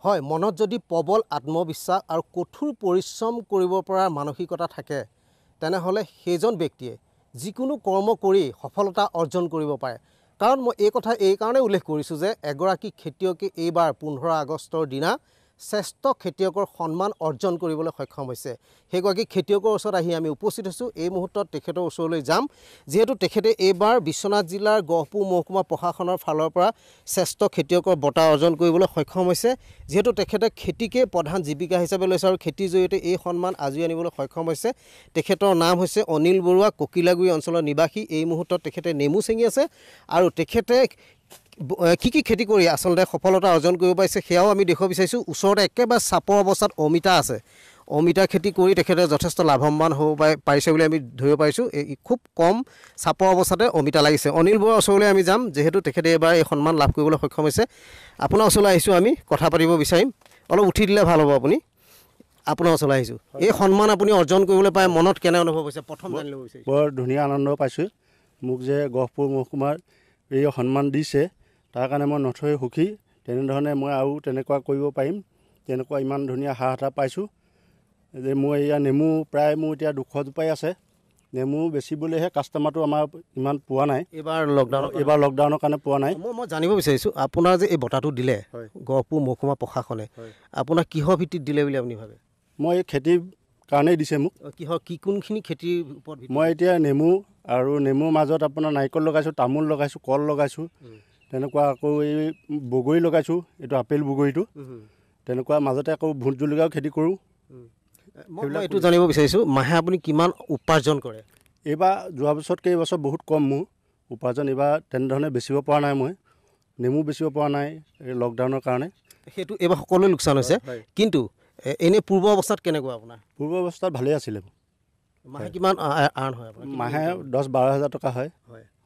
হয় মনত যদি প্ৰবল আত্মবিশ্বাস আৰু কঠোৰ পৰিশ্ৰম কৰিব পৰা মানসিকতা থাকে তেনেহ'লে সেইজন ব্যক্তিয়ে যিকোনো কৰ্ম কৰি সফলতা অৰ্জন কৰিব পাৰে কাৰণ মই এই কথা এই কাৰণে উল্লেখ কৰিছোঁ যে এগৰাকী খেতিয়কে এইবাৰ 15 আগষ্টৰ দিনা শ্ৰেষ্ঠ খেতিয়কৰ সন্মান অৰ্জন কৰিবলৈ সক্ষম হৈছে সেইগৰাকী খেতিয়কৰ ওচৰত আহি আমি উপস্থিত হৈছোঁ এই মুহূৰ্তত তেখেতৰ ওচৰলৈ যাম যেহেতু তেখেতে এইবাৰ বিশ্বনাথ জিলাৰ গহপুৰ মহকুমা প্ৰশাসনৰ ফালৰ পৰা শ্ৰেষ্ঠ খেতিয়কৰ বঁটা অৰ্জন কৰিবলৈ সক্ষম হৈছে যেহেতু তেখেতে খেতিকে প্ৰধান জীৱিকা হিচাপে লৈছে আৰু খেতিৰ জৰিয়তে এই সন্মান আজি আনিবলৈ সক্ষম হৈছে তেখেতৰ নাম হৈছে অনিল বৰুৱা ককিলাগুৰি অঞ্চলৰ নিবাসী এই মুহূৰ্তত তেখেতে নেমু চেঙি আছে আৰু তেখেতে কি খেতি কৰি আসলতে সফলতা অৰ্জন কৰিব পাৰিছে সেয়াও আমি দেখুৱাব বিচাৰিছোঁ ওচৰতে একেবাৰে চাপৰ অৱস্থাত অমিতা আছে অমিতা খেতি কৰি তেখেতে যথেষ্ট লাভৱান হ'ব পাৰিছে বুলি আমি ধৰিব পাৰিছোঁ খুব কম চাপৰ অৱস্থাতে অমিতা লাগিছে অনিল বৰুৱাৰ ওচৰলৈ আমি যাম যেহেতু তেখেতে এবাৰ এই সন্মান লাভ কৰিবলৈ সক্ষম হৈছে আপোনাৰ ওচৰলৈ আহিছোঁ আমি কথা পাতিব বিচাৰিম অলপ উঠি দিলে ভাল হ'ব আপুনি আপোনাৰ ওচৰলৈ আহিছোঁ এই সন্মান আপুনি অৰ্জন কৰিবলৈ পাই মনত কেনে অনুভৱ হৈছে প্ৰথম জানি ল'ব বিচাৰিছোঁ বৰ ধুনীয়া আনন্দ পাইছোঁ মোক যে গহপুৰ মহকুমাৰ এই সন্মান দিছে তাৰ কাৰণে মই নথৈ সুখী তেনেধৰণে মই আৰু তেনেকুৱা কৰিব পাৰিম তেনেকুৱা ইমান ধুনীয়া হাঁহ পাইছোঁ যে মই এয়া নেমু প্ৰায় মোৰ এতিয়া 200 জোপাই আছে নেমু বেচিবলৈহে কাষ্টমাৰটো আমাৰ ইমান পোৱা নাই এইবাৰ লকডাউনৰ কাৰণে পোৱা নাই মই জানিব বিচাৰিছোঁ আপোনাৰ যে এই বঁটাটো দিলে গহপুৰ মহকুমা প্ৰশাসনে আপোনাক কিহৰ ভিত্তিত দিলে বুলি আপুনি ভাবে মই এই খেতিৰ কাৰণেই দিছে মোক কিহৰ কোনখিনি খেতিৰ ওপৰত মই এতিয়া নেমু আৰু নেমুৰ মাজত আপোনাৰ নাৰিকল লগাইছোঁ তামোল লগাইছোঁ কল লগাইছোঁ তেনেকুৱা আকৌ এই বগৰী লগাইছোঁ এইটো আপেল বগৰীটো তেনেকুৱা মাজতে আকৌ ভোট জলকীয়াও খেতি কৰোঁ মই এইটো জানিব বিচাৰিছোঁ মাহে আপুনি কিমান উপাৰ্জন কৰে এইবাৰ যোৱা বছৰতকৈ এই বছৰ বহুত কম মোৰ উপাৰ্জন এইবাৰ তেনেধৰণে বেচিব পৰা নাই মই নেমু বেচিব পৰা নাই এই লকডাউনৰ কাৰণে সেইটো এইবাৰ সকলোৱে লোকচান হৈছে কিন্তু এনেই পূৰ্ব অৱস্থাত কেনেকুৱা আপোনাৰ পূৰ্ব অৱস্থাত ভালেই আছিলে মাহে কিমান আৰ্ণ হয় আপোনাৰ মাহে 10-12 হাজাৰ টকা হয়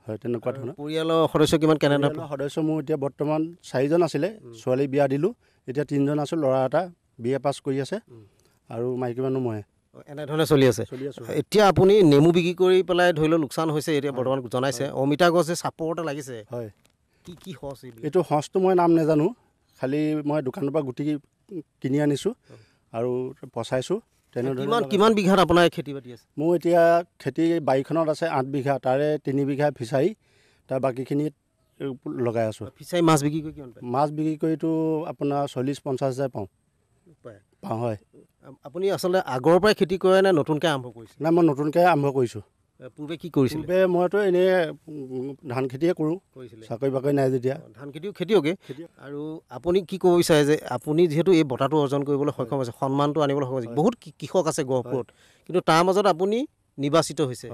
হয় তেনেকুৱা ধৰণৰ পৰিয়ালৰ সদস্য কিমান কেনেধৰণৰ সদস্য মোৰ এতিয়া বৰ্তমান 4জন আছিলে ছোৱালী বিয়া দিলোঁ এতিয়া 3জন আছোঁ ল'ৰা এটা BA পাছ কৰি আছে আৰু মাইকী মানুহ মই এনেধৰণে চলি আছে এতিয়া আপুনি নেমু বিক্ৰী কৰি পেলাই ধৰি লওক লোকচান হৈছে এতিয়া বৰ্তমান জনাইছে অমিতা গছ যে চাপৰতে লাগিছে হয় কি সঁচ এইটো সঁচটো মই নাম নাজানো খালি মই দোকানৰ পৰা গুটি কিনি আনিছোঁ আৰু পচাইছোঁ তেনেধৰণে কিমান বিঘাত আপোনাৰ খেতি বাতি আছে মোৰ এতিয়া খেতি বাৰীখনত আছে 8 বিঘা তাৰে 3 বিঘা ফিচাৰী তাৰ বাকীখিনিত লগাই আছোঁ ফিচাৰী মাছ বিক্ৰী কৰি কিমান মাছ বিক্ৰী কৰিতো আপোনাৰ 40-50 হাজাৰ পাওঁ হয় আপুনি আচলতে আগৰ পৰাই খেতি কৰে নে নতুনকৈ আৰম্ভ কৰিছে নাই মই নতুনকৈ আৰম্ভ কৰিছোঁ পূৰ্বে কি কৰিছিল পূৰ্বে মইতো এনেই ধান খেতিয়ে কৰোঁ চাকৰি বাকৰি নাই যেতিয়া ধান খেতিয়কে আৰু আপুনি কি ক'ব বিচাৰে যে আপুনি যিহেতু এই বঁটাটো অৰ্জন কৰিবলৈ সক্ষম হৈছে সন্মানটো আনিবলৈ সক্ষম হৈছে বহুত কৃষক আছে গহপুৰত কিন্তু তাৰ মাজত আপুনি নিৰ্বাচিত হৈছে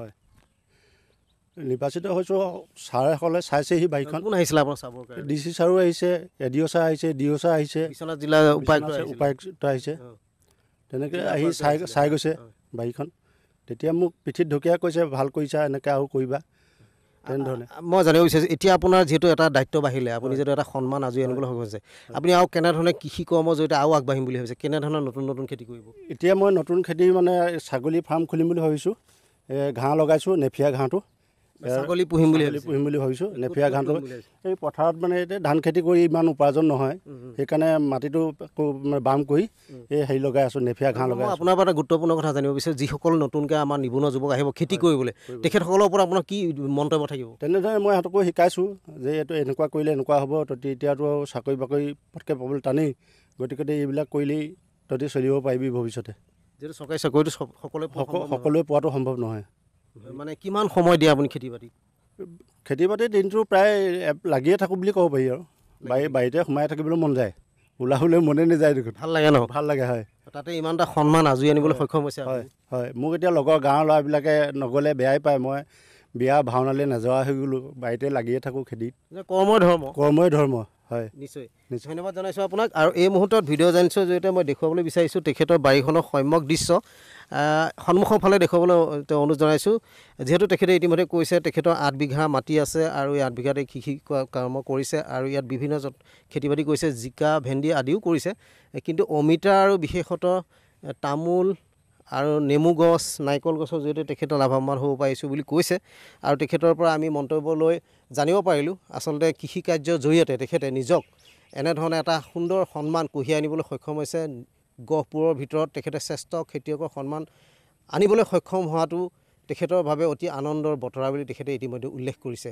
নিৰ্বাচিত হৈছোঁ ছাৰসকলে চাইছেহি বাৰীখন কোন আহিছিলে আপোনাৰ চাবৰ কাৰণে DC ছাৰো আহিছে ADO ছাৰ আহিছে DO ছাৰ আহিছে বিশ্বনাথ জিলা উপায়ুক্ত আহিছে তেনেকৈ আহি চাই গৈছে বাৰীখন তেতিয়া মোক পিঠিত ঢকিয়াই কৈছে ভাল কৰিছা এনেকৈ আৰু কৰিবা তেনেধৰণে মই জানিব বিচাৰিছোঁ এতিয়া আপোনাৰ যিহেতু এটা দায়িত্ব বাঢ়িলে আপুনি যিহেতু এটা সন্মান আজৰি আনিবলৈ সক্ষম হৈছে আপুনি আৰু কেনেধৰণে কৃষি কৰ্মৰ জৰিয়তে আৰু আগবাঢ়িম বুলি ভাবিছে কেনেধৰণৰ নতুন খেতি কৰিব এতিয়া মই নতুন খেতি মানে ছাগলী ফাৰ্ম খুলিম বুলি ভাবিছোঁ ঘাঁহ লগাইছোঁ নেফিয়া ঘাঁহটো ছাগলী পুহিম বুলি ভাবিছোঁ নেফিয়া ঘাঁহটো এই পথাৰত মানে এতিয়া ধান খেতি কৰি ইমান উপাৰ্জন নহয় সেইকাৰণে মাটিটো বাম কৰি এই হেৰি লগাই আছোঁ নেফিয়া ঘাঁহ লগাই আপোনাৰ পৰা এটা গুৰুত্বপূৰ্ণ কথা জানিব বিচাৰোঁ যিসকল নতুনকৈ আমাৰ নিবনুৱা যুৱক আহিব খেতি কৰিবলৈ তেখেতসকলৰ ওপৰত আপোনাৰ কি মন্তব্য থাকিব তেনেধৰণে মই সিহঁতকো শিকাইছোঁ যে এইটো এনেকুৱা কৰিলে এনেকুৱা হ'ব তহঁতি এতিয়াতো চাকৰি বাকৰি পটকৈ পাবলৈ টানেই গতিকে এইবিলাক কৰিলেই তহঁতি চলিব পাৰিবি ভৱিষ্যতে যিহেতু চৰকাৰী চাকৰিটো সকলোৱে পোৱাটো সম্ভৱ নহয় মানে কিমান সময় দিয়ে আপুনি খেতি বাতি দিনটো প্ৰায় লাগিয়ে থাকোঁ বুলি ক'ব পাৰি আৰু বাৰীতে সোমাই থাকিবলৈ মন যায় ওলাবলৈ মনে নাযায় দেখোন ভাল লাগে ন ভাল লাগে হয় তাতে ইমান এটা সন্মান আজৰি আনিবলৈ সক্ষম হৈছে হয় মোক এতিয়া লগৰ গাঁৱৰ ল'ৰাবিলাকে নগ'লে বেয়াই পায় মই বিয়া ভাওনালৈ নাযোৱা হৈ গ'লোঁ বাৰীতে লাগিয়ে থাকোঁ খেতিত কৰ্মই ধৰ্ম হয় নিশ্চয় ধন্যবাদ জনাইছোঁ আপোনাক আৰু এই মুহূৰ্তত ভিডিঅ' জানিছোঁ জৰিয়তে মই দেখুৱাবলৈ বিচাৰিছোঁ তেখেতৰ বাৰীখনৰ সম্যক দৃশ্য সন্মুখৰ ফালে দেখুৱাবলৈ অনুৰোধ জনাইছোঁ যিহেতু তেখেতে ইতিমধ্যে কৈছে তেখেতৰ 8 বিঘা মাটি আছে আৰু এই 8 বিঘাতে কৃষি কৰ্ম কৰিছে আৰু ইয়াত বিভিন্ন খেতি বাতি কৰিছে জিকা ভেন্দি আদিও কৰিছে কিন্তু অমিতা আৰু বিশেষতঃ তামোল আৰু নেমু গছ নাৰিকল গছৰ জৰিয়তে তেখেতৰ লাভৱান হ'ব পাৰিছোঁ বুলি কৈছে আৰু তেখেতৰ পৰা আমি মন্তব্য লৈ জানিব পাৰিলোঁ আচলতে কৃষি কাৰ্যৰ জৰিয়তে তেখেতে নিজক এনেধৰণে এটা সুন্দৰ সন্মান কঢ়িয়াই আনিবলৈ সক্ষম হৈছে। গহপুৰৰ ভিতৰত তেখেতে শ্ৰেষ্ঠ খেতিয়কৰ সন্মান আনিবলৈ সক্ষম হোৱাটো তেখেতৰ বাবে অতি আনন্দৰ বতৰা বুলি তেখেতে ইতিমধ্যে উল্লেখ কৰিছে।